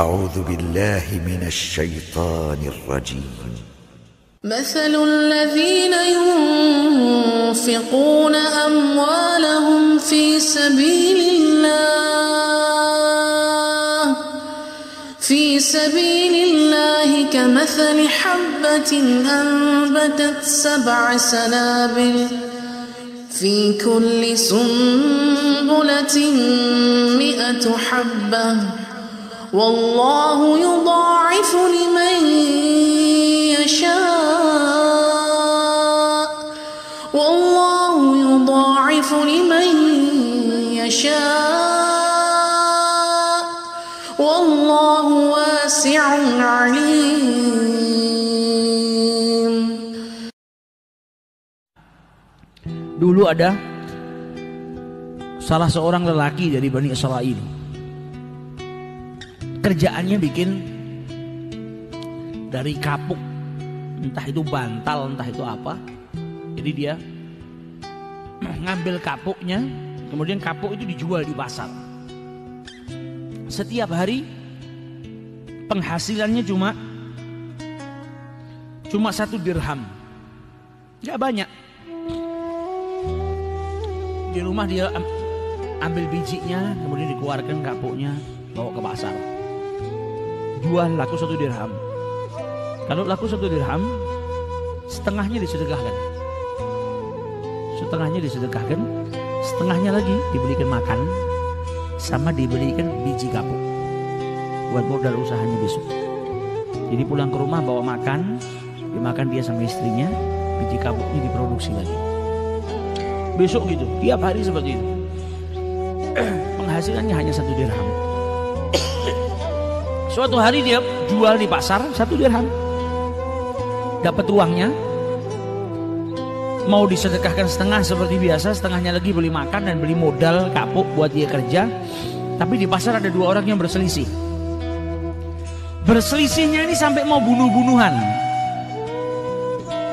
أعوذ بالله من الشيطان الرجيم. مثل الذين ينفقون أموالهم في سبيل الله كمثل حبة أنبتت 7 سنابل في كل سنبلة 100 حبة والله يضاعف لمن يشاء والله يضاعف لمن يشاء والله واسع عليم. Dulu ada salah seorang lelaki dari Bani Israel. Kerjaannya bikin dari kapuk, entah itu bantal, entah itu apa. Jadi dia ngambil kapuknya, kemudian kapuk itu dijual di pasar. Setiap hari penghasilannya cuma 1 dirham, nggak banyak. Di rumah dia ambil bijinya, kemudian dikeluarkan kapuknya, bawa ke pasar, jual, laku 1 dirham. Kalau laku 1 dirham, setengahnya disedekahkan, setengahnya lagi dibelikan makan, sama dibelikan biji kapuk buat modal usahanya besok. Jadi pulang ke rumah bawa makan, dimakan dia sama istrinya, biji kapuknya diproduksi lagi. Besok gitu, tiap hari seperti itu. Penghasilannya hanya 1 dirham. Suatu hari dia jual di pasar 1 dirham, dapat uangnya, mau disedekahkan setengah seperti biasa, setengahnya lagi beli makan dan beli modal kapuk buat dia kerja. Tapi di pasar ada 2 orang yang berselisih. Berselisihnya ini sampai mau bunuh-bunuhan.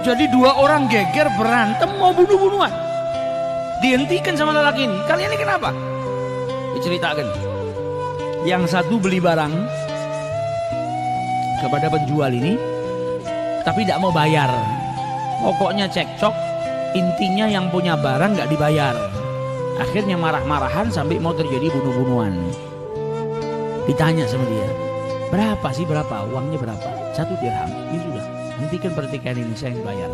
Jadi 2 orang geger berantem mau bunuh-bunuhan. Dihentikan sama lelaki ini. Kalian ini kenapa? Diceritakan. Yang satu beli barang kepada penjual ini, tapi tidak mau bayar. Pokoknya cekcok, intinya yang punya barang nggak dibayar. Akhirnya marah-marahan sampai mau terjadi bunuh-bunuhan. Ditanya sama dia, berapa sih, berapa? Uangnya berapa? 1 dirham. Ini sudah, hentikan pertikaian ini, saya yang bayar.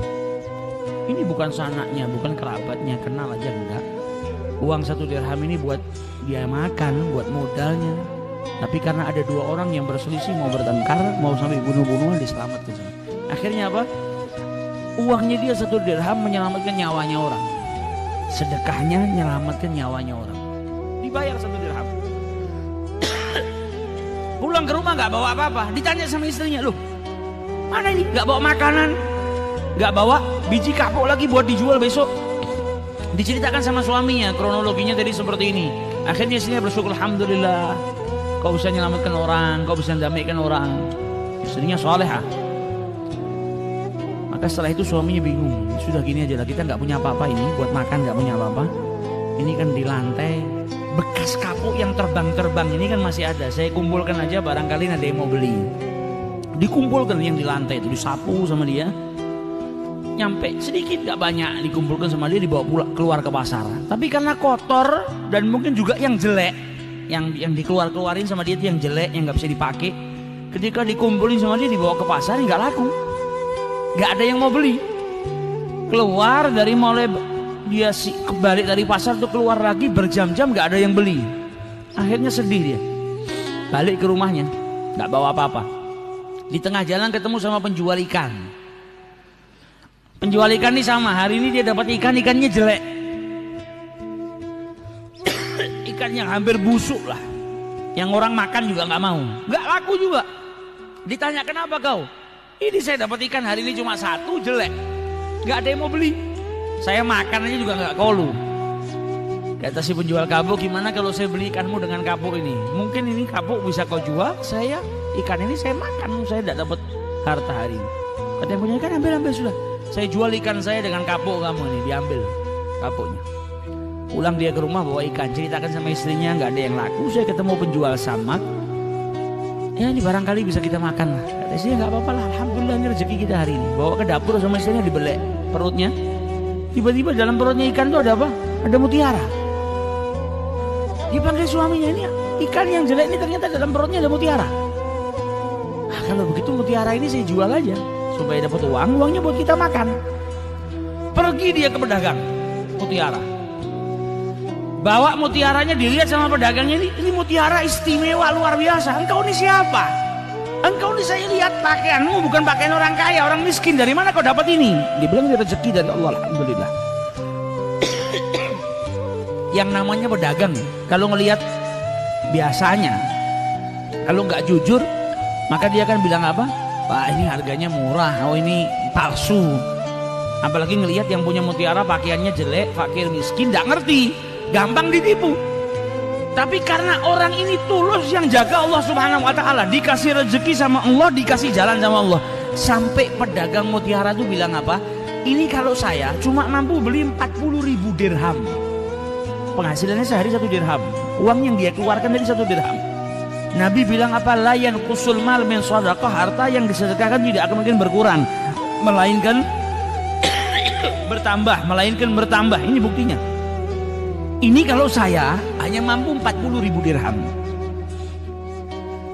Ini bukan sanaknya, bukan kerabatnya, kenal aja enggak. Uang 1 dirham ini buat dia makan, buat modalnya. Tapi karena ada 2 orang yang berselisih, mau bertengkar, mau sampai bunuh-bunuhan, diselamatkan. Akhirnya apa? Uangnya dia 1 dirham menyelamatkan nyawanya orang. Sedekahnya menyelamatkan nyawanya orang. Dibayar 1 dirham. Pulang ke rumah gak bawa apa-apa. Ditanya sama istrinya, loh mana ini? Gak bawa makanan, gak bawa biji kapuk lagi buat dijual besok. Diceritakan sama suaminya, kronologinya tadi seperti ini. Akhirnya istrinya bersyukur, alhamdulillah kau bisa menyelamatkan orang, kau bisa mendamaikan orang. Istrinya salehah. Maka setelah itu suaminya bingung, sudah gini aja lah, kita nggak punya apa-apa ini, buat makan nggak punya apa-apa. Ini kan di lantai bekas kapuk yang terbang-terbang ini kan masih ada. Saya kumpulkan aja, barangkali ada yang mau beli. Dikumpulkan yang di lantai itu, disapu sama dia. Nyampe sedikit gak banyak, dikumpulkan sama dia, dibawa pulang keluar ke pasar. Tapi karena kotor dan mungkin juga yang jelek, yang dikeluarin sama dia itu yang jelek, yang nggak bisa dipakai. Ketika dikumpulin sama dia, dibawa ke pasar, nggak laku, nggak ada yang mau beli. Keluar dari mulai dia kembali dari pasar tuh, keluar lagi berjam-jam nggak ada yang beli. Akhirnya sedih dia, balik ke rumahnya, nggak bawa apa-apa. Di tengah jalan ketemu sama penjual ikan. Penjual ikan ini sama, hari ini dia dapat ikan, ikannya jelek. Ikan yang hampir busuk lah, yang orang makan juga nggak mau, nggak laku juga. Ditanya, kenapa kau? Ini saya dapat ikan hari ini cuma 1, jelek, nggak ada yang mau beli. Saya makan aja juga nggak kolu. Kata si penjual kapuk, gimana kalau saya beli ikanmu dengan kapuk ini? Mungkin ini kapuk bisa kau jual, saya ikan ini saya makan, saya tidak dapat harta hari ini. Kata yang punya ikan, ambil sudah. Saya jual ikan saya dengan kapuk kamu ini, diambil kapuknya. Pulang dia ke rumah bawa ikan, ceritakan sama istrinya, nggak ada yang laku. Saya ketemu penjual samak, Ya ini barangkali bisa kita makan lah. Kata istrinya nggak apa-apa lah, alhamdulillah ini rezeki kita hari ini. Bawa ke dapur sama istrinya, dibelek perutnya. Tiba-tiba dalam perutnya ikan itu ada apa? Ada mutiara. Dipanggil suaminya, ini ikan yang jelek ini ternyata dalam perutnya ada mutiara. Ah, kalau begitu mutiara ini saya jual aja supaya dapat uang, uangnya buat kita makan. Pergi dia ke pedagang mutiara. Bawa mutiaranya, dilihat sama pedagangnya, ini mutiara istimewa luar biasa. Engkau ini siapa? Engkau ini saya lihat pakaianmu bukan pakaian orang kaya, orang miskin. Dari mana kau dapat ini? Dia bilang ini rezeki dari Allah, alhamdulillah. Yang namanya pedagang, kalau ngelihat biasanya, kalau nggak jujur, maka dia akan bilang apa? Pak, ini harganya murah, oh ini palsu. Apalagi ngelihat yang punya mutiara pakaiannya jelek, fakir miskin, nggak ngerti. Gampang ditipu. Tapi karena orang ini tulus yang jaga Allah Subhanahu wa taala, dikasih rezeki sama Allah, dikasih jalan sama Allah. Sampai pedagang mutiara itu bilang apa? Ini kalau saya cuma mampu beli 40.000 dirham. Penghasilannya sehari 1 dirham. Uang yang dia keluarkan dari 1 dirham. Nabi bilang apa? La yanqusul mal min shadaqah, harta yang disedekahkan tidak akan mungkin berkurang, melainkan bertambah. Ini buktinya. Ini kalau saya hanya mampu 40.000 dirham.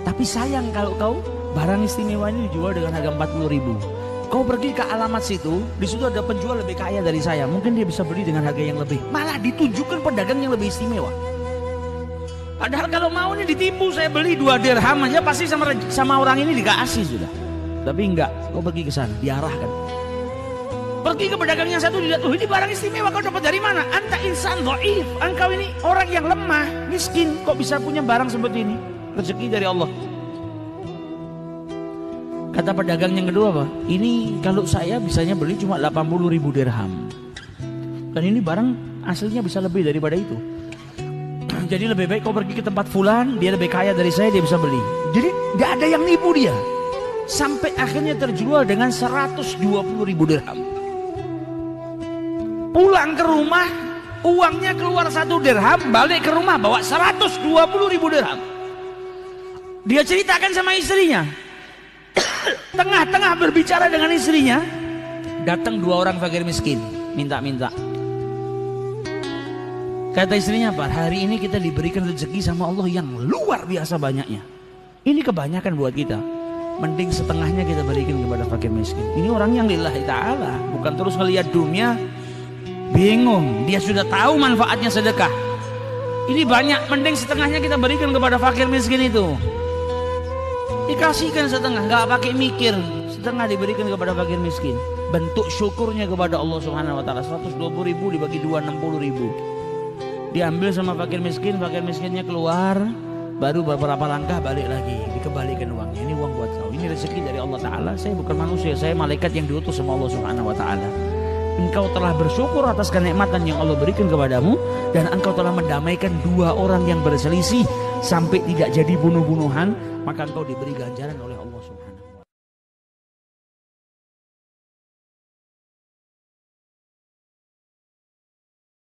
Tapi sayang kalau kau barang istimewa ini dijual dengan harga 40.000. Kau pergi ke alamat situ, di situ ada penjual lebih kaya dari saya. Mungkin dia bisa beli dengan harga yang lebih. Malah ditunjukkan pedagang yang lebih istimewa. Padahal kalau mau ini ditipu, saya beli 2 dirham aja pasti sama orang ini dikasih sudah. Tapi enggak, kau pergi ke sana, diarahkan. Pergi ke pedagang yang satu, dilihat, ini barang istimewa, kau dapat dari mana? Anta insan dhaif, engkau ini orang yang lemah, miskin, kok bisa punya barang seperti ini? Rezeki dari Allah. Kata pedagang yang kedua apa? Ini kalau saya bisanya beli cuma 80.000 dirham. Dan ini barang aslinya bisa lebih daripada itu. Jadi lebih baik kau pergi ke tempat fulan, dia lebih kaya dari saya, dia bisa beli. Jadi tidak ada yang nipu dia. Sampai akhirnya terjual dengan 120.000 dirham. Pulang ke rumah, uangnya keluar 1 dirham, balik ke rumah bawa 120.000 dirham. Dia ceritakan sama istrinya. Tengah-tengah berbicara dengan istrinya, datang 2 orang fakir miskin, minta-minta. Kata istrinya apa? Hari ini kita diberikan rezeki sama Allah yang luar biasa banyaknya. Ini kebanyakan buat kita. Mending setengahnya kita berikan kepada fakir miskin. Ini orang yang lillahi ta'ala, bukan terus ngelihat dunia. Bingung, dia sudah tahu manfaatnya sedekah. Ini banyak, mending setengahnya kita berikan kepada fakir miskin itu. Dikasihkan setengah, nggak pakai mikir. Setengah diberikan kepada fakir miskin. Bentuk syukurnya kepada Allah Subhanahu wa taala. 120.000 dibagi 2, 60.000. Diambil sama fakir miskinnya keluar, baru beberapa langkah balik lagi, dikembalikan uangnya. Ini uang buat kau. Ini rezeki dari Allah taala. Saya bukan manusia, saya malaikat yang diutus sama Allah Subhanahu wa taala. Engkau telah bersyukur atas kenikmatan yang Allah berikan kepadamu, dan engkau telah mendamaikan 2 orang yang berselisih sampai tidak jadi bunuh-bunuhan, maka engkau diberi ganjaran oleh Allah Subhanahu wa taala.